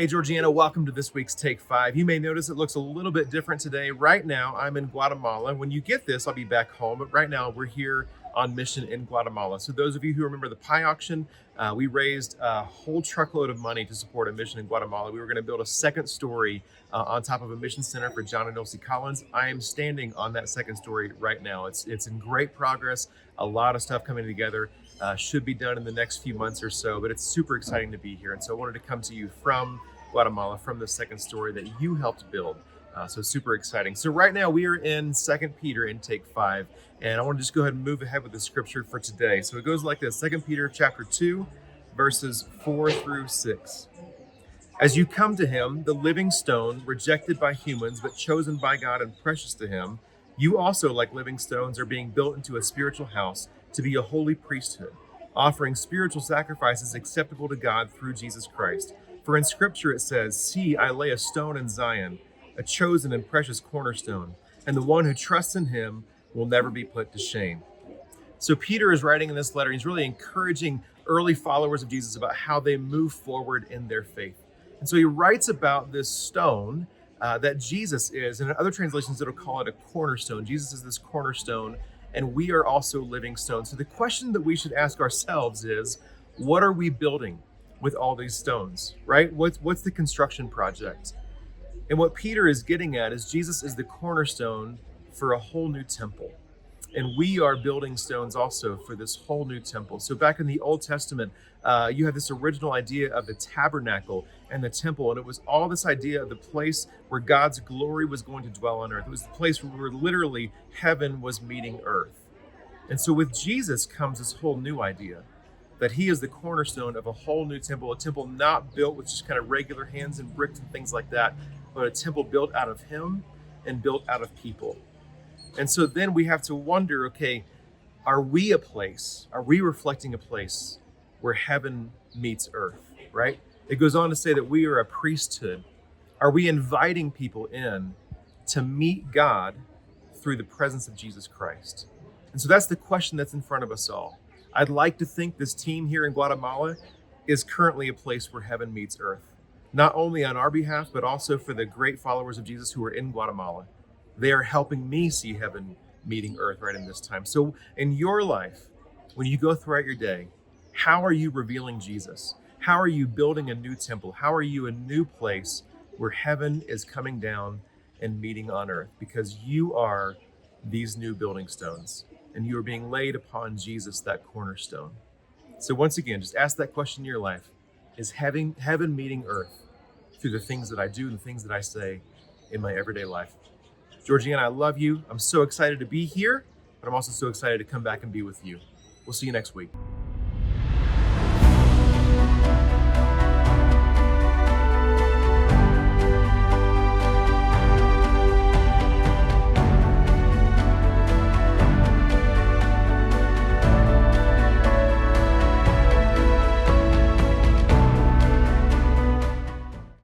Hey, Georgianna, welcome to this week's Take 5. You may notice it looks a little bit different today. Right now, I'm in Guatemala. When you get this, I'll be back home. But right now, we're here on mission in Guatemala. So those of you who remember the pie auction, we raised a whole truckload of money to support a mission in Guatemala. We were going to build a second story on top of a mission center for John and Elsie Collins. I am standing on that second story right now. It's in great progress. A lot of stuff coming together. Should be done in the next few months or so, but it's super exciting to be here. And so I wanted to come to you from Guatemala, from the second story that you helped build. So super exciting. So right now we are in 2 Peter in Take 5, and I want to just go ahead and move ahead with the scripture for today. So it goes like this: 2 Peter chapter 2, verses 4 through 6. As you come to him, the living stone, rejected by humans, but chosen by God and precious to him, you also, like living stones, are being built into a spiritual house to be a holy priesthood, offering spiritual sacrifices acceptable to God through Jesus Christ. For in Scripture it says, "See, I lay a stone in Zion, a chosen and precious cornerstone, and the one who trusts in him will never be put to shame." So Peter is writing in this letter, he's really encouraging early followers of Jesus about how they move forward in their faith. And so he writes about this stone that Jesus is, and in other translations it'll call it a cornerstone. Jesus is this cornerstone, and we are also living stones. So the question that we should ask ourselves is, what are we building with all these stones, right? What's the construction project? And what Peter is getting at is Jesus is the cornerstone for a whole new temple. And we are building stones also for this whole new temple. So back in the Old Testament, you have this original idea of the tabernacle and the temple. And it was all this idea of the place where God's glory was going to dwell on earth. It was the place where literally heaven was meeting earth. And so with Jesus comes this whole new idea that he is the cornerstone of a whole new temple, a temple not built with just kind of regular hands and bricks and things like that, but a temple built out of him and built out of people. And so then we have to wonder, okay, are we reflecting a place where heaven meets earth, right? It goes on to say that we are a priesthood. Are we inviting people in to meet God through the presence of Jesus Christ? And so that's the question that's in front of us all. I'd like to think this team here in Guatemala is currently a place where heaven meets earth, not only on our behalf, but also for the great followers of Jesus who are in Guatemala. They are helping me see heaven meeting earth right in this time. So in your life, when you go throughout your day, how are you revealing Jesus? How are you building a new temple? How are you a new place where heaven is coming down and meeting on earth? Because you are these new building stones, and you are being laid upon Jesus, that cornerstone. So once again, just ask that question in your life. Is heaven meeting earth through the things that I do and the things that I say in my everyday life? Georgianna, I love you. I'm so excited to be here, but I'm also so excited to come back and be with you. We'll see you next week.